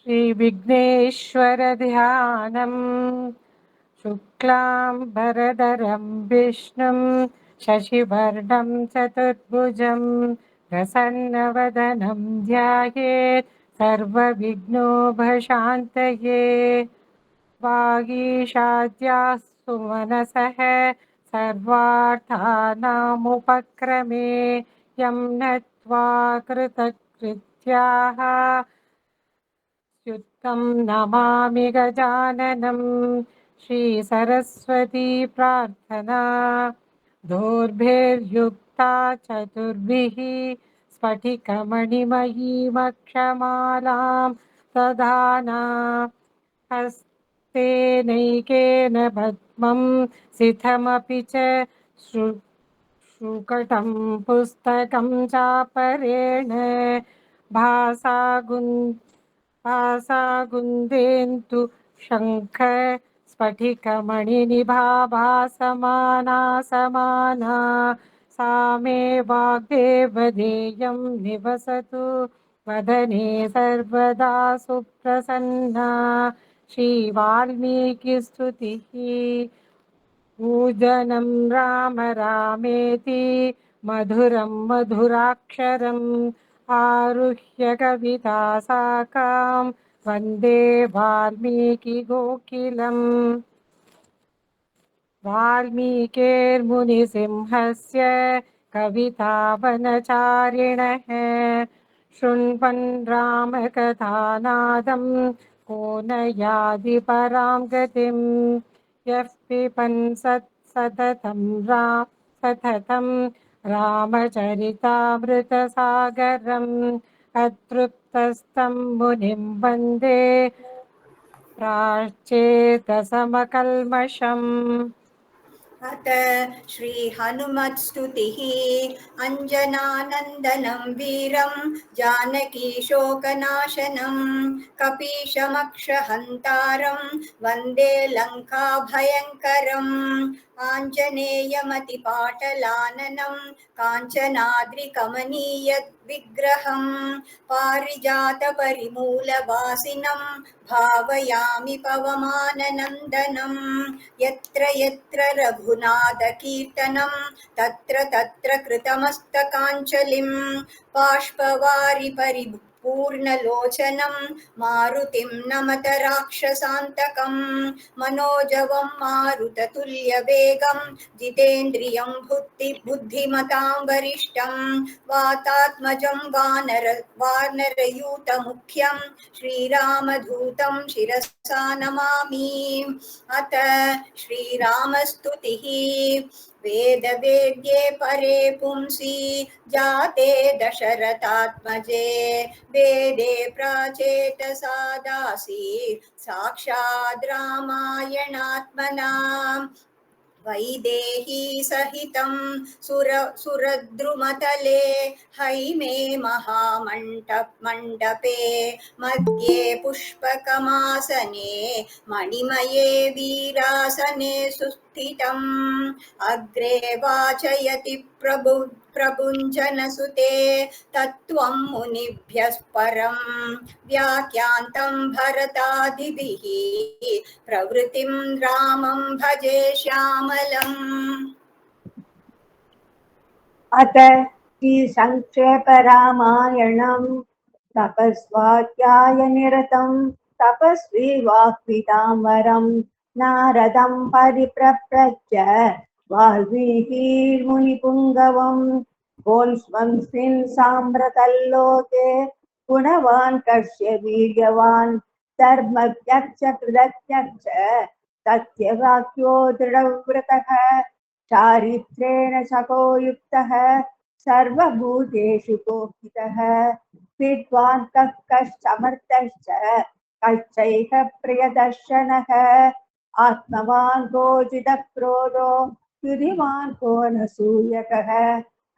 श्रीविघ्नेश्वर ध्यानम् शुक्लाम्बरधरं विष्णुं शशिवर्णं चतुर्भुजं प्रसन्नवदनं ध्यायेत् सर्वविघ्नोपशान्तये वागीशाद्याः सुमनसः सर्वार्थानामुपक्रमे यं नत्वा कृतकृत्याः युक्तं नमामि गजाननं श्रीसरस्वती प्रार्थना दोर्भिर्युक्ता चतुर्भिः स्फटिकमणिमयीमक्षमालां दधाना हस्तेनैकेन पद्मं सितमपि च शुकटं पुस्तकं चापरेण भासा गुन्देन्तु शङ्ख स्फटिकमणिनिभा समाना सा मे वाग्देवदेयं निवसतु वदने सर्वदा सुप्रसन्ना श्रीवाल्मीकिस्तुतिः पूजनं राम रामेति मधुरं मधुराक्षरम् आरुह्य कविता साकां वन्दे वाल्मीकिकोकिलम् वाल्मीकिर्मुनिसिंहस्य कवितावनचारिणः शृण्वन् रामकथानादं को न याति परां गतिं यः पिबन् सततं रामचरितामृतसागरम् अतृप्तस्तं मुनिं वन्दे प्राच्येतसमकल्मषम् अथ श्री हनुमत्स्तुतिः अंजनानंदनं वीरं जानकी शोकनाशनं कपीशमक्षहन्तारं वन्दे लंका भयङ्करम् आञ्जनेयमतिपाटलाननं काञ्चनाद्रिकमनीय विग्रहं पारिजातपरिमूलवासिनं भावयामि पवमाननन्दनं यत्र यत्र रघुनाथकीर्तनं तत्र तत्र कृतमस्तकाञ्जलिं बाष्पवारि परिपूर्णलोचनं मारुतिं नमत राक्षसान्तकं मनोजवं मारुततुल्यवेगं जितेन्द्रियं बुद्धिमतां वरिष्ठं वातात्मजं वानरयूथमुख्यं श्रीरामदूतं शिरसा नमामि। अथ श्रीरामस्तुतिः वेदवेद्ये परे पुंसि जाते दशरथात्मजे वेदे प्राचेतसा दासी साक्षाद् रामायणात्मना वैदेही सहितं सुरद्रुमतले हैमे महामण्डपे मध्ये पुष्पकमासने मणिमये वीरासने सुस्थितम् अग्रे वाचयति प्रभुञ्जनसुते तत्त्वं मुनिभ्यः परं व्याख्यान्तं भरतादिभिः प्रवृत्तिं रामं भजे श्यामलम्। अथ संक्षेप रामायणं तपस्वाध्यायनिरतं तपस्वी वाग्विदाम्बरं नारदं परिप्रप्रच्छ वाल्मीकिर्मुनिपुङ्गवं गोल्स्वंस्मिन् साम्प्रतल्लोके गुणवान् कस्य वीर्यवान् धर्मज्ञश्च कृतज्ञश्च सत्यवाक्यो दृढव्रतः चारित्रेण सको युक्तः सर्वभूतेषु कोहितः विद्वान् कश्चमर्थश्च कश्चैव प्रियदर्शनः आत्मवान् गोजितक्रोधो युधिमान् को न सूयकः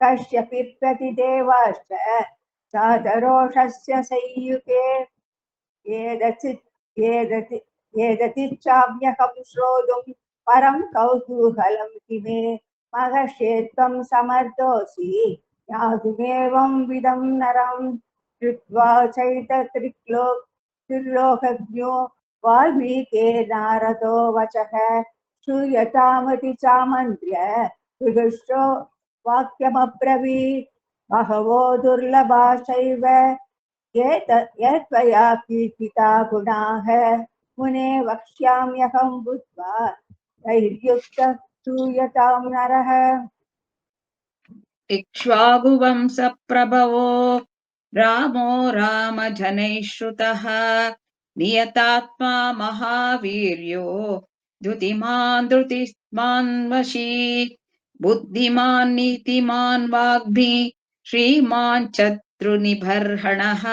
कश्यपि प्रतिदेवाश्च सादरोषस्य संयुगे एदतिच्छाम्यहं श्रोतुं परं कौतूहलं किमे महर्षेत्वं समर्थोऽसि ज्ञातुमेवं विदं नरं श्रुत्वा चैतत्रिक्लोक्यं त्रिलोकज्ञो वाल्मीके नारदो वचः श्रूयतामति चामन्त्र्य विदुष्टो वाक्यमब्रवीत् बहवो दुर्लभाशैव ये त्वया कीर्तिता गुणाः मुने वक्ष्याम्यहं बुद्ध्वा धैर्युक्तः श्रूयतां नरः। इक्ष्वाकुवंशप्रभवो रामो रामजनैः श्रुतः नियतात्मा महावीर्यो धृतिमान् वशी बुद्धिमान् नीतिमान् वाग्मी श्रीमान् शत्रुनिबर्हणः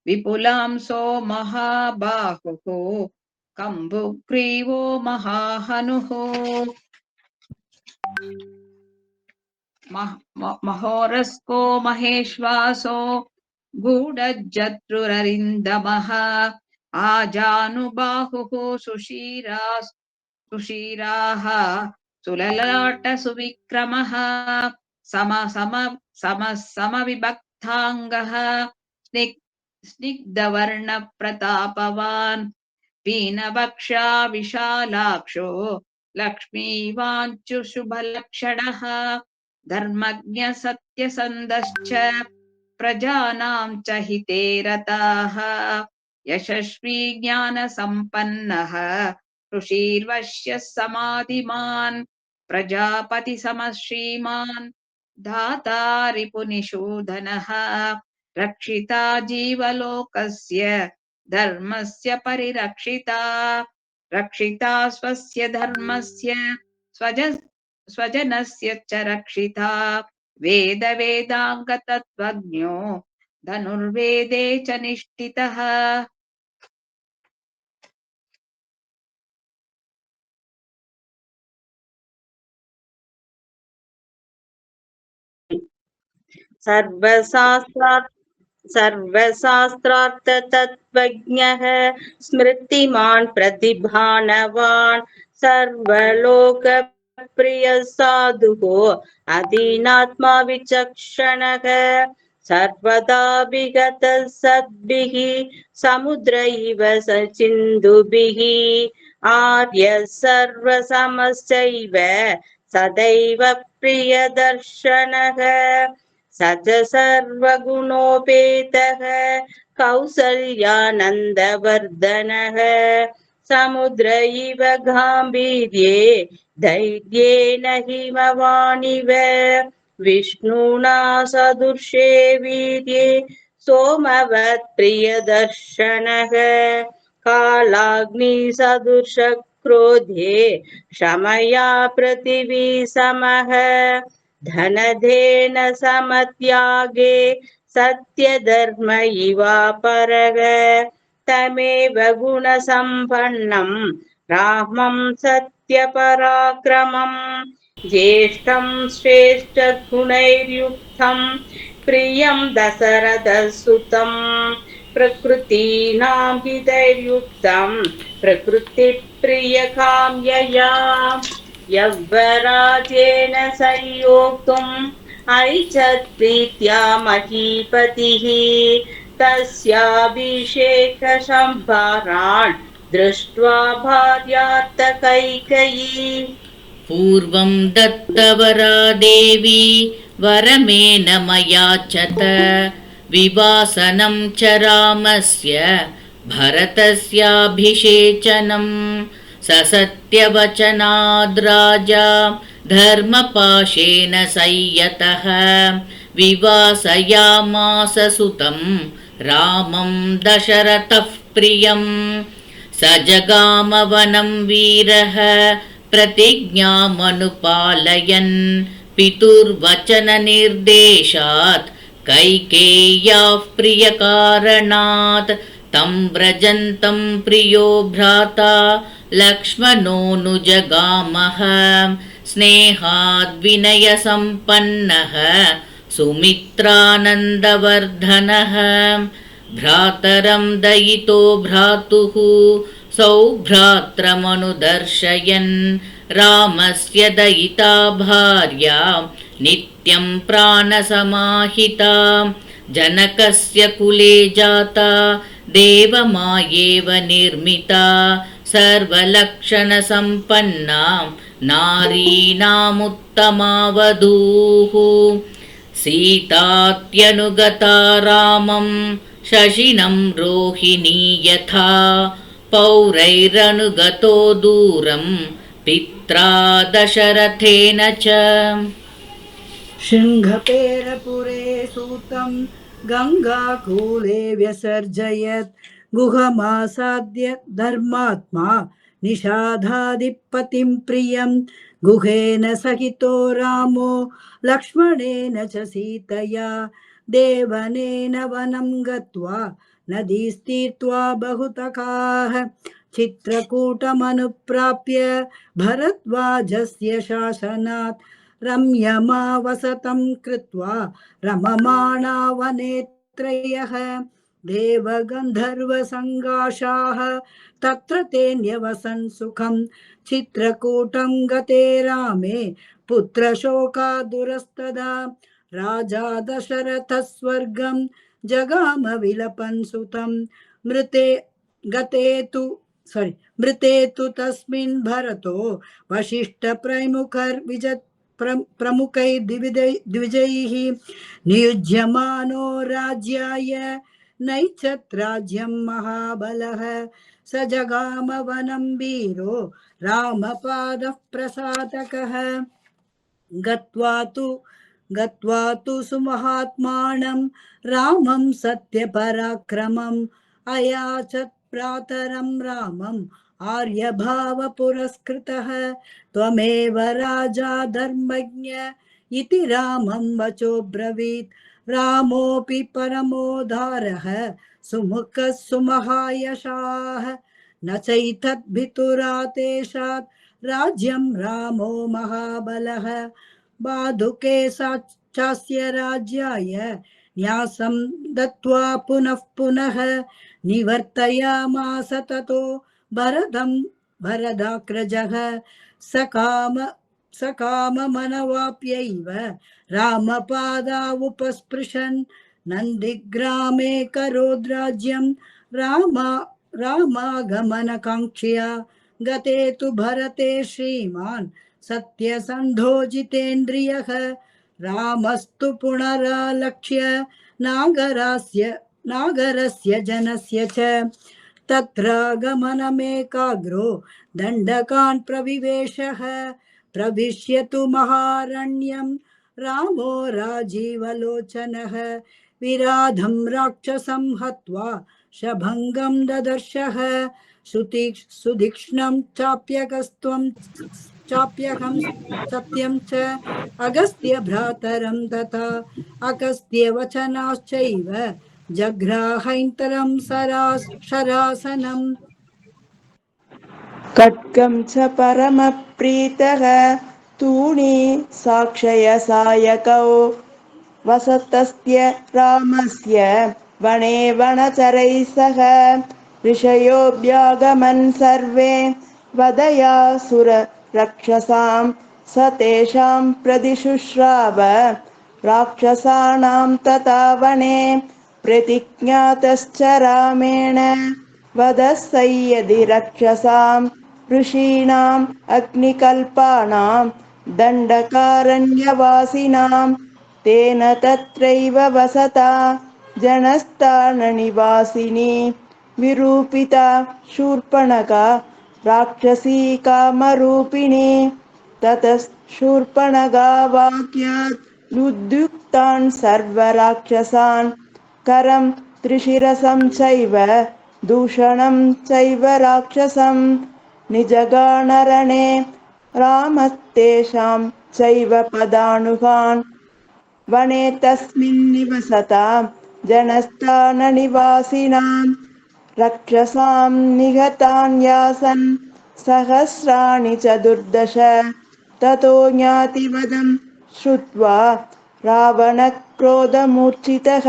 विपुलांसो महाबाहुः कम्बुग्रीवो महाहनुः महोरस्को महेश्वासो गूढजत्रुररिन्दमः आजानुबाहुः सुशीराः सुललाटसुविक्रमः समविभक्ताङ्गः स्निग्धवर्णप्रतापवान् पीनवक्षा विशालाक्षो लक्ष्मीवाञ्चुशुभलक्षणः धर्मज्ञ सत्यसन्धश्च प्रजानां च हिते रताः यशस्वी ज्ञानसम्पन्नः ऋषिर्वश्यः समाधिमान् प्रजापतिसमः श्रीमान् धाता रिपुनिषूदनः रक्षिता जीवलोकस्य धर्मस्य परिरक्षिता रक्षिता स्वस्य धर्मस्य स्वजनस्य च रक्षिता वेदाङ्गतत्त्वज्ञो धनुर्वेदे च निष्ठितः सर्वशास्त्रार्थतत्त्वज्ञः स्मृतिमान् प्रतिभानवान् सर्वलोकप्रियः साधुः अधीनात्मा विचक्षणः सर्वदा विगतः सद्भिः समुद्र इव सिन्धुभिः आर्यः सर्वसमश्चैव सदैव प्रियदर्शनः स च सर्वगुणोपेतः कौसल्यानन्दवर्धनः समुद्र इव गाम्भीर्ये धैर्येण हिमवानिव विष्णुना सदृशे वीर्ये सोमवत्प्रियदर्शनः कालाग्निसदृशक्रोधे क्षमया पृथिवी समः धनधेन समत्यागे सत्यधर्म इवापरः तमेव गुणसम्पन्नं रामं सत्यपराक्रमं ज्येष्ठं श्रेष्ठगुणैर्युक्तं प्रियं दशरथसुतं प्रकृतीनां हितैर्युक्तं प्रकृतिप्रियकाम्यया यव्वराजेन संयोक्तुम् ऐच्छत् प्रीत्या महीपतिः तस्याभिषेकसंभारान् दृष्ट्वा भार्यार्थकैकेयी पूर्वं दत्तवरा देवी वरमेन मयाचत विवासनं च रामस्य भरतस्याभिषेचनं ससत्यवचनाद् राजा धर्मपाशेन संयतः विवासयामास सुतं रामं दशरथः प्रियं स जगामवनं वीरः प्रतिज्ञामनुपालयन् पितुर्वचननिर्देशात् कैकेय्याः प्रियकारणात् तं व्रजन्तं प्रियो भ्राता लक्ष्मणोऽनुजगामः स्नेहाद्विनयसम्पन्नः सुमित्रानन्दवर्धनः भ्रातरं दयितो भ्रातुः सौभ्रात्रमनुदर्शयन् रामस्य दयिता भार्या नित्यं प्राणसमाहिता जनकस्य कुले जाता देवमायेव निर्मिता सर्वलक्षणसम्पन्ना नारीणामुत्तमावधूः सीतात्यनुगता रामं शशिनं रोहिणी यथा पौरैरनुगतो दूरं पित्रा दशरथेन च शृङ्गपेरपुरे सूतं गङ्गाकूले व्यसर्जयत् गुहमासाद्य धर्मात्मा निषाधादिपतिं प्रियं गुहेन सहितो रामो लक्ष्मणेन च सीतया देवनेन वनं गत्वा नदीस्तीर्त्वा बहुतकाः चित्रकूटमनुप्राप्य भरद्वाजस्य शासनात् रम्यमावसतं कृत्वा रममाणा वने त्रयः देवगन्धर्वसङ्गाशाः तत्र ते न्यवसन् सुखं चित्रकूटं गते रामे पुत्रशोकादुरस्तदा राजा दशरथः स्वर्गं जगाम विलपन् सुतं मृते तु तस्मिन् भरतो प्रमुखै द्विजैः नियुज्यमानो राज्याय नैच्छत् राज्यं महाबलः स जगाम वनं वीरो रामपादः प्रसादकः गत्वा तु सुमहात्मानं रामं सत्यपराक्रमम् अयाचत् प्रातरं रामम् आर्यभाव पुरस्कृतः त्वमेव राजा धर्मज्ञ इति रामं वचो ब्रवीत् रामोऽपि परमोदारः सुमुखः सुमहायशाः न चैतद्भितुरा तेषात् राज्यं रामो महाबलः बाधुके चास्य राज्याय न्यासं दत्त्वा पुनः पुनः निवर्तयामास ततो भरदाग्रजः सकाममनवाप्यैव रामपादावुपस्पृशन् नन्दिग्रामे करोद्राज्यं रामागमनकाङ्क्ष्या गते तु भरते श्रीमान् सत्यसन्धो जितेन्द्रियः रामस्तु पुनरालक्ष्य नागरस्य जनस्य च तत्र गमनमेकाग्रो दण्डकान् प्रविवेशः प्रविश्यतु महारण्यं रामो राजीवलोचनः विराधं राक्षसं हत्वा शभङ्गं ददर्शः सुतीक्ष्णं चाप्यहं सत्यं च अगस्त्य भ्रातरं तथा अगस्त्य वचनाश्चैव जग्राहैन्तरं शरासनम् खड्गं च परमप्रीतः तूणी साक्षय सायकौ वसतस्य रामस्य वने वनचरैः सह ऋषयोऽभ्यागमन् सर्वे वदयासुर रक्षसां स तेषां प्रतिशुश्राव राक्षसानां तथा वने प्रतिज्ञातश्च रामेण वदस्सय्यदि रक्षसां ऋषीणाम् अग्निकल्पानां दण्डकारण्यवासिनां तेन तत्रैव वसता जनस्थाननिवासिनी विरूपिता शूर्पणखा राक्षसी कामरूपिणी ततः शूर्पणखा वाक्यात् उद्युक्तान् सर्वराक्षसान् करं त्रिशिरसं चैव दूषणं चैव राक्षसं निजगाणरणे रामस्तेषां चैव पदानुगान् वने तस्मिन् निवसता जनस्थाननिवासिनां रक्षसां निहतान्यासन् सहस्राणि चतुर्दश ततो ज्ञातिवदं श्रुत्वा रावणक्रोधमूर्छितः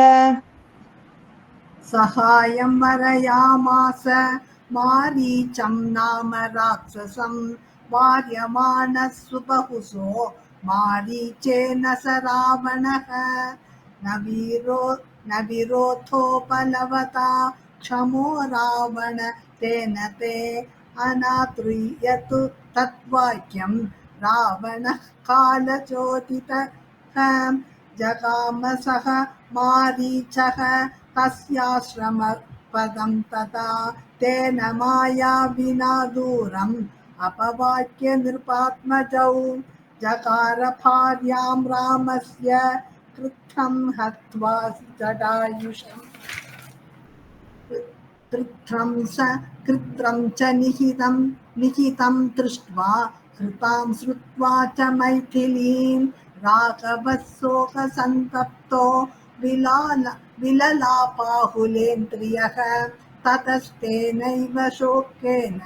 सहायं वरयामास मारीचं नाम राक्षसं वार्यमाणः सुबहुसो मारीचेन स रावणः न वीरोऽथोपलवता क्षमो रावण तेन ते अनातृयतु तद्वाक्यं रावणः कालचोदितः जगाम सः मारीचः तस्याश्रमपदं तथा तेन मायाविना दूरम् अपवाक्य नृपात्मजौ जकार भार्यां रामस्य कृत्थं हत्वा जटायुषम् कृत्रं च निहितं दृष्ट्वा कृतां श्रुत्वा च मैथिलीं राघवः शोकसन्तप्तो विललापाहुलेन्द्रियः ततस्तेनैव शोकेन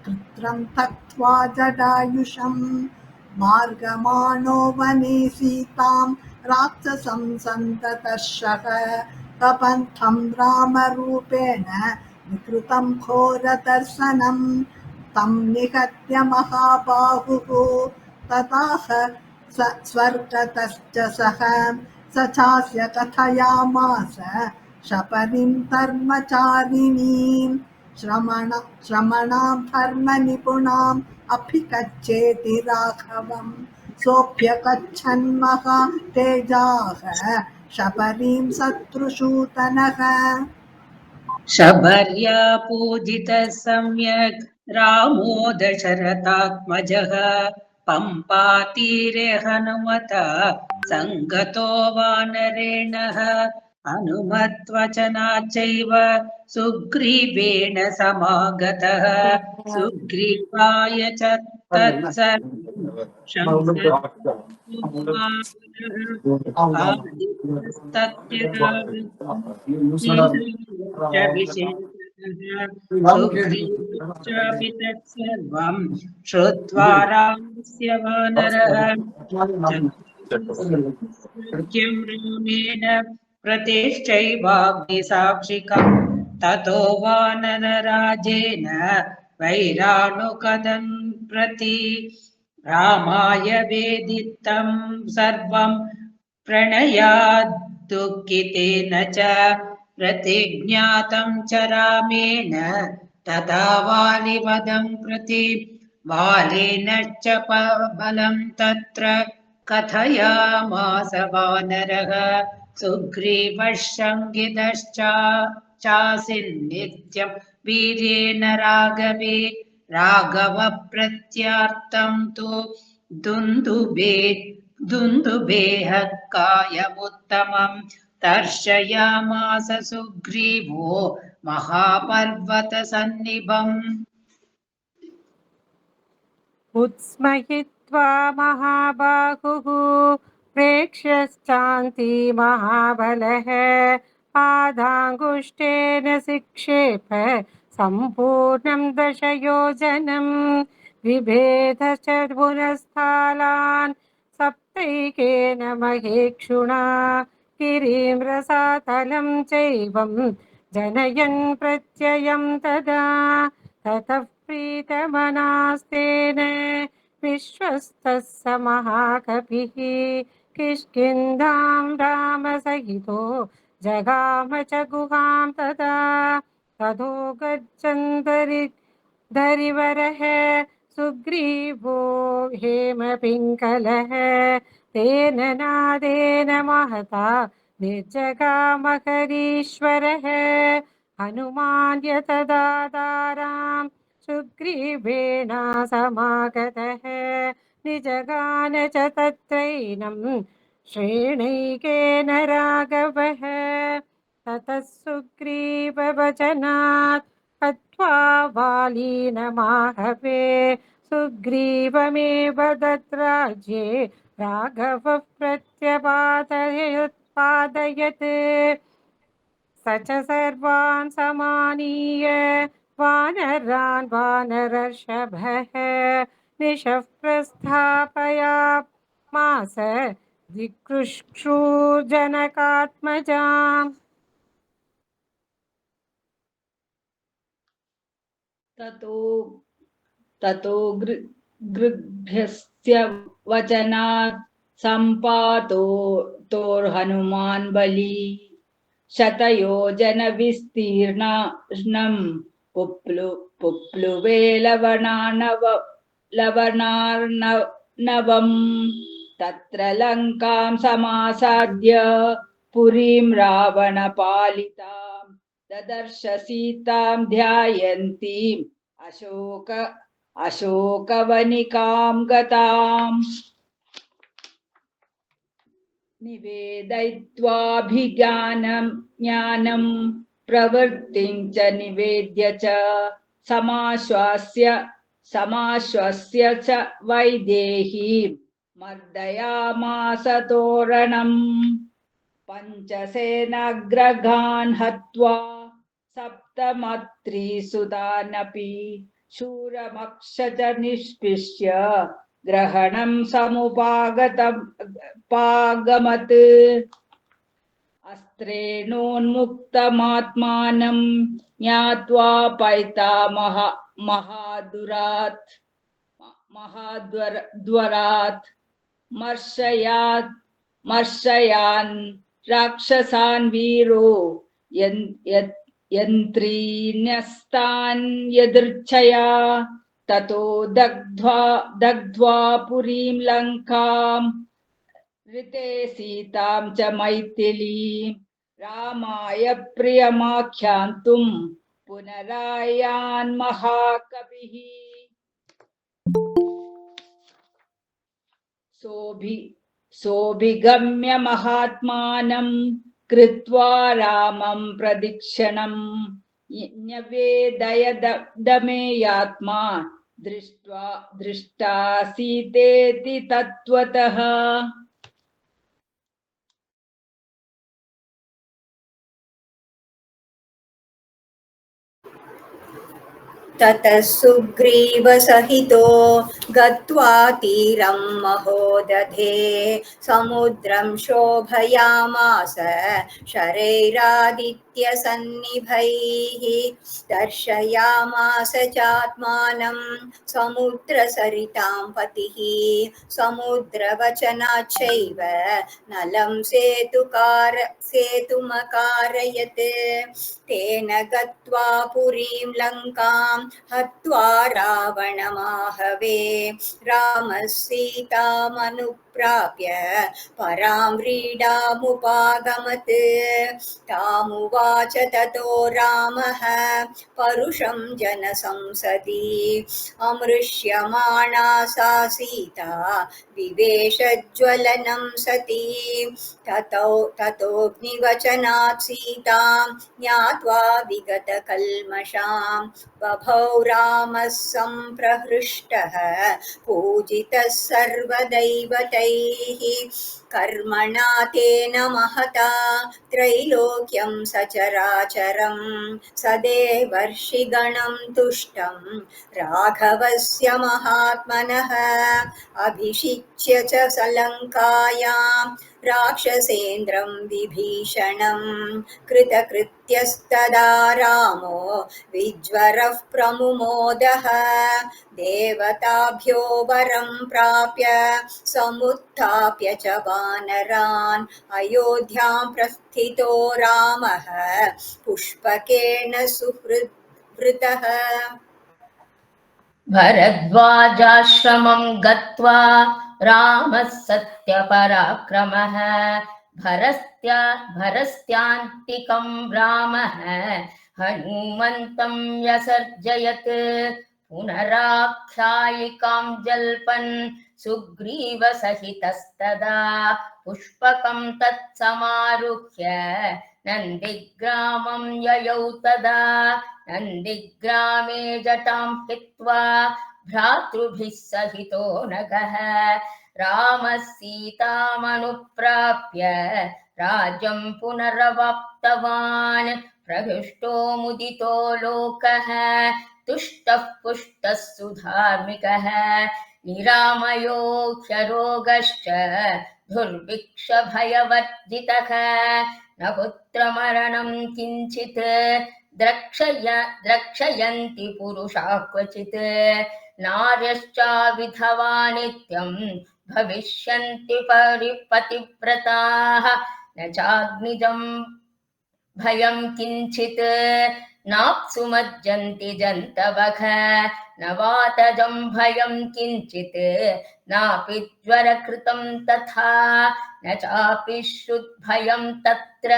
कृत्रं त्यक्त्वा जटायुषम् मार्गमाणो वने सीतां राक्षसं सन्ततर्षः कपन्थं रामरूपेण विकृतं घोरदर्शनं तं निहत्य महाबाहुः तताह स्वर्गतश्च सः स चास्य कथयामास शपरिं धर्मचारिणीं श्रमणां धर्मनिपुणाम् अभिगच्छेति राघवम् सोऽप्यगच्छन् महातेजाः शबरीं शत्रुसूदनः शबर्या पूजितः सम्यक् रामो दशरथात्मजः पम्पातीरे हनुमता सङ्गतो वानरेणः हनुमत्वचनाच्चैव सुग्रीवेण समागतः सुग्रीवाय च तत्सर्वं सुग्रीवश्चापि तत्सर्वं श्रुत्वा रामस्य वानरः सत्यं रामेण प्रतिश्चैवाग्निसाक्षिकम् ततो वानरराजेन वैराणुकदं प्रति रामाय वेदितं सर्वं प्रणयाद्दुःखितेन च प्रतिज्ञातं च रामेण तदा वालिवदं प्रति बालेनश्च बलं तत्र कथयामास वानरः सुग्रीवशङ्गितश्चासीन्नित्यं वीर्येण राघवे राघवप्रत्यार्तं तु दुन्दुभेः कायमुत्तमं दर्शयामास सुग्रीवो महापर्वतसन्निभम् उत्स्मयित्वा महाबाहुः प्रेक्ष्यश्चान्ति महाबलः पादाङ्गुष्ठेन शिक्षेप सम्पूर्णं दशयोजनं बिभेदश्च पुनस्थालान् सप्तैकेन महेक्षुणा गिरिं रसातलं चैवं जनयन् प्रत्ययं तदा ततः प्रीतमनास्तेन विश्वस्तः स महाकपिः किष्किन्धां रामसहितो जगाम च गुहां तदा ततो गच्छन्दरिवरः सुग्रीवो हेमपिङ्गलः तेन नादेन महता निर्जगामहरीश्वरः हनुमान् यतदा दारां सुग्रीवेण समागतः निजगान च तत्रैनं श्रेणैकेन राघवः ततः सुग्रीववचनात् हत्वा वालीनमाहवे सुग्रीवमेव दद्राज्ये राघवः प्रत्यपादयत् स च सर्वान् समानीय वानरान् वानरर्षभः निशः प्रस्थापयामास दिकृष्णुजनकात्मजाम् ततो गृभ्यस्य वचनात् सम्पातो तोर्हनुमान् बली शतयोजनविस्तीर्णं पुप्लुवे लवणार्णवम् तत्र लङ्कां समासाद्य पुरीं रावणपालितां ददर्श सीतां ध्यायन्तीम् अशोकवनिकां गताम् ज्ञानं प्रवृत्तिं च निवेद्य च समाश्वास्य च वैदेही मर्दयामास तोरणम् पञ्चसेनाग्रगान् हत्वा सप्तमत्रिसुतानपि शूरमक्ष च निष्पिष्य ग्रहणं पागमत् अस्त्रेणोन्मुक्तमात्मानं ज्ञात्वा महाद्वरात् मर्शयान् राक्षसान् वीरो यन्त्रीन्यस्तान् यदृच्छया ततो दग्ध्वा पुरीं लङ्काम् ऋते सीतां च मैथिलीं रामाय प्रियमाख्यान्तुं पुनरायान् महाकविः सोऽभिगम्य महात्मानं कृत्वा रामं प्रदक्षिणं न्यवेदयदमेयात्मा दृष्टा सीतेति तत्त्वतः ततः सुग्रीवसहितो गत्वा तीरं महोदधे समुद्रं शोभयामास शरैरादित्यसन्निभैः दर्शयामास चात्मानं समुद्रसरितां पतिः समुद्रवचनाच्चैव नलं सेतुमकारयत् तेन गत्वा पुरीं लङ्कां हत्वा रावणमाहवे रामः सीतामनुप्राप्य परां व्रीडामुपागमत् तामुवाच ततो रामः परुषं जनसंसदि अमृष्यमाणा सा सीता विवेशज्वलनं सती ततोऽग्निवचनात् सीतां ज्ञात्वा विगतकल्मषां बभौ रामः सम्प्रहृष्टः पूजितः सर्वदैवतैः कर्मणा तेन महता त्रैलोक्यं सचराचरं सदेवर्षिगणं तुष्टं राघवस्य महात्मनः अभिषिच्य च सलङ्कायां राक्षसेन्द्रं विभीषणं कृतकृत्यस्तदा रामो विज्वरः प्रमुमोदः देवताभ्यो वरं प्राप्य समुत्थाप्य च वानरान् अयोध्यां प्रस्थितो रामः पुष्पकेन सुहृद्वृतः भरद्वाजाश्रमं गत्वा रामः सत्यपराक्रमः भरस्त्यान्तिकं रामः हनुमन्तं व्यसर्जयत् पुनराख्यायिकां जल्पन् सुग्रीवसहितस्तदा पुष्पकं तत्समारुह्य नन्दिग्रामं ययौ तदा नन्दिग्रामे जटां हित्वा भ्रातृभिः सहितो नगः रामः सीतामनुप्राप्य राज्यं पुनरवाप्तवान् प्रहृष्टो मुदितो लोकः तुष्टः पुष्टः सुधार्मिकः निरामयो ह्यरोगश्च दुर्भिक्षभयवर्जितः न पुत्रमरणं किञ्चित् द्रक्षयन्ति पुरुषा क्वचित् नार्यश्च विधवा नित्यं भविष्यन्ति पतिव्रताः न चाग्निजं भयं किञ्चित् नाप्सुमज्जन्ति जन्तवः न वातजं भयं किञ्चित् नापि ज्वरकृतं तथा न चापि श्रुद्भयं तत्र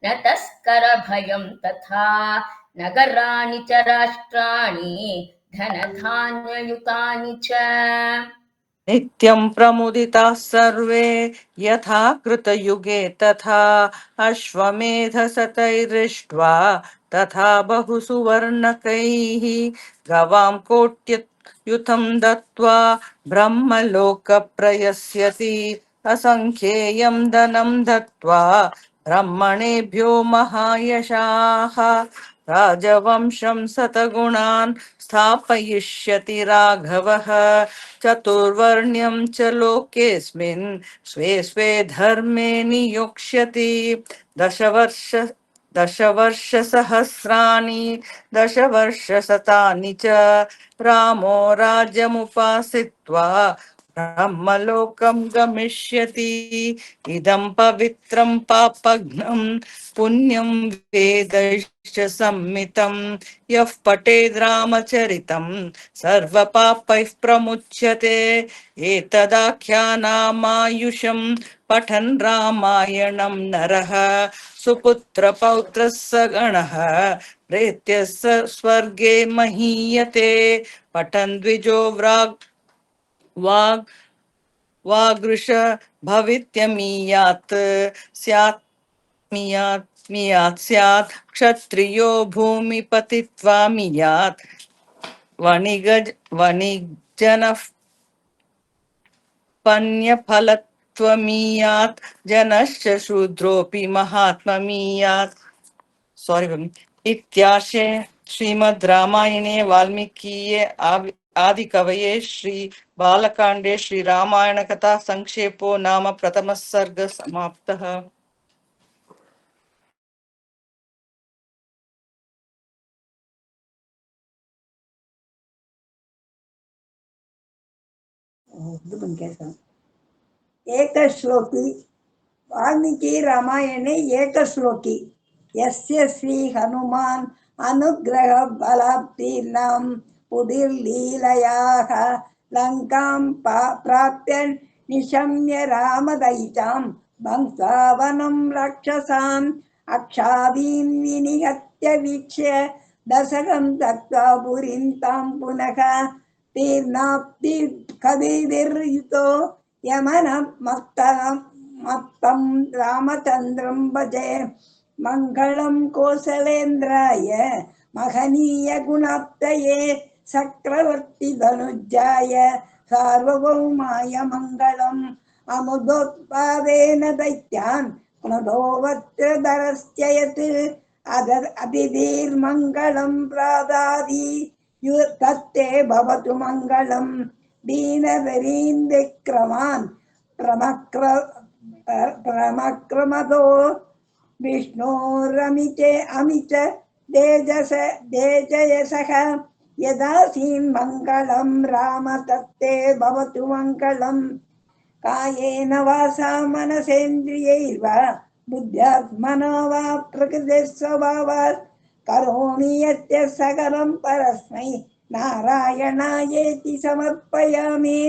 न तस्करभयं तथा नगराणि च राष्ट्राणि धनधान्ययुतानि च नित्यं प्रमुदिताः सर्वे यथा कृतयुगे तथा अश्वमेधशतैर्दृष्ट्वा तथा बहुसुवर्णकैः गवां कोट्ययुतं दत्त्वा ब्रह्मलोकप्रयस्यति असङ्ख्येयं धनं दत्त्वा ब्रह्मणेभ्यो महायशाः राजवंशं शतगुणान् स्थापयिष्यति राघवः चतुर्वर्ण्यं च लोकेऽस्मिन् स्वे स्वे धर्मे नियोक्ष्यति दशवर्ष दशवर्षसहस्राणि दशवर्षशतानि च रामो राज्यमुपासित्वा ब्रह्मलोकं गमिष्यति इदं पवित्रं पापघ्नं पुण्यं वेदैश्च सम्मितं यः पठेद् रामचरितं सर्वपापैः प्रमुच्यते एतदाख्यानामायुषं पठन् रामायणं नरः सुपुत्रपौत्रः सगणः प्रेत्य स्वर्गे महीयते पठन् द्विजो वाग् वागृश भवित्यमीयात् स्यात् मियात् स्यात् क्षत्रियो भूमिपतित्वा मियात् वणिजनः पन्यफलत्वमीयात् जनश्च शूद्रोऽपि महात्ममीयात् सॉरी भगिनि इत्याशे श्रीमद् रामायणे वाल्मीकीये आदिकवये श्री बालकांडे श्री रामायण कथा संक्षेपो नाम प्रथमः सर्ग समाप्तः। एकश्लोकी वाल्मीकि रामायणे एकश्लोकी यस्य श्री हनुमान् अनुग्रह बलात्तीर्णां पुदिर्लीलयाः लङ्कां प्राप्य निशम्य रामदयितां वंसावनं राक्षसान् अक्षादीन् विनिहत्य वीक्ष्य दशकं दत्त्वा पुरीं तां पुनः तीर्णाप्ति कविर्युतो यमन मत्तं रामचन्द्रं भजे मङ्गलं कौसलेन्द्राय महनीय गुणाप्तये चक्रवर्ति धनुजाय सार्वभौमाय मङ्गलम् अमुदोत्पादेन दैत्यान् पुनदोवत्रधरस्य यत् अतिथीर्मङ्गलं प्रादादि तत्ते भवतु मङ्गलम् दीनवरीन्द्रक्रमान् प्रमक्रमदो विष्णोरमिते अमित तेजयसः यदासीन् मङ्गलं राम तत्ते भवतु मङ्गलम् कायेन वाचा मनसेन्द्रियैर्वा बुद्ध्यात्मना वा प्रकृतिस्वभावात् करोमि यत्य सकलं परस्मै नारायणायेति समर्पयामि.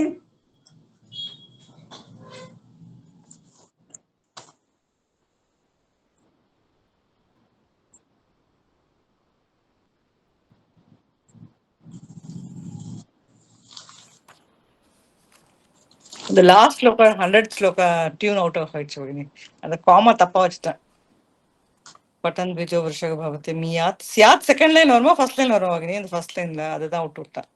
The last sloka 100 sloka tune out of it and the comma tappa vachiten button द्विजो वृषभ भवति मियात् स्यात् सेकंड लाइन வருமா ஃபர்ஸ்ட் லைன் வருமா வகினி இந்த ஃபர்ஸ்ட் லைன்ல அதுதான் விட்டு விட்டேன்.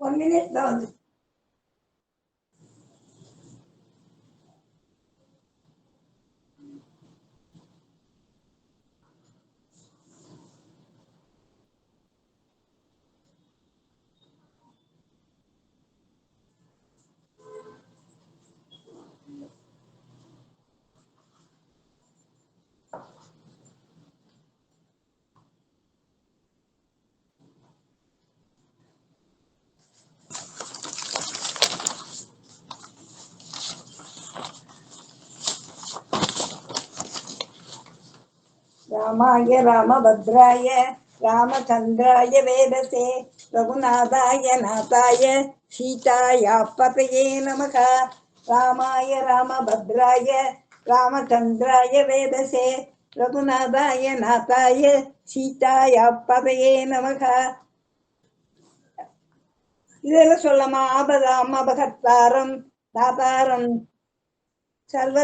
One minute down. रामाय रामभद्राय रामचन्द्राय वेदसे रघुनाथाय नाथाय सीतायापतये नमः। रामाय रामभद्राय रामचन्द्राय वेदसे रघुनाथाय नाथाय सीतायापतये நமக. இதெல்லாம் சொல்லமா? ஆபதாம் அபகர்த்தாரம் தாத்தாரம் சர்வ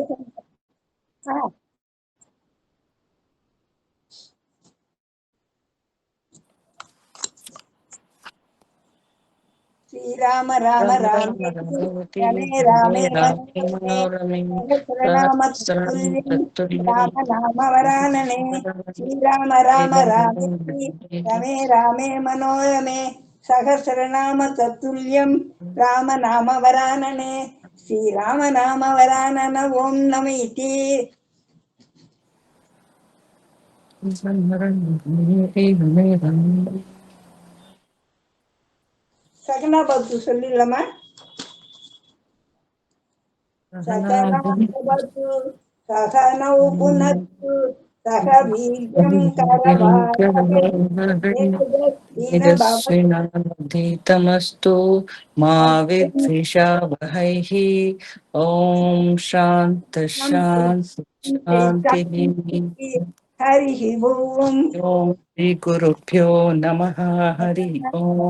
श्रीराम राम राम रमे रामे सहस्रनाम राम नाम वरानने श्रीराम राम रामे रमे रामे मनोरमे सहस्रनाम तत्तुल्यं राम नाम वरानने श्रीराम नाम वरानन ओम नमः इति சகனா பத்து சொல்லிடலாமா? சகனாபவது சகனௌ புனத்து சக வீர்யம் दीतमस्तु मा विद्विषावहैः ॐ शान्ति हरिः ओम्। ॐ श्रीगुरुभ्यो नमः। हरि ओम्।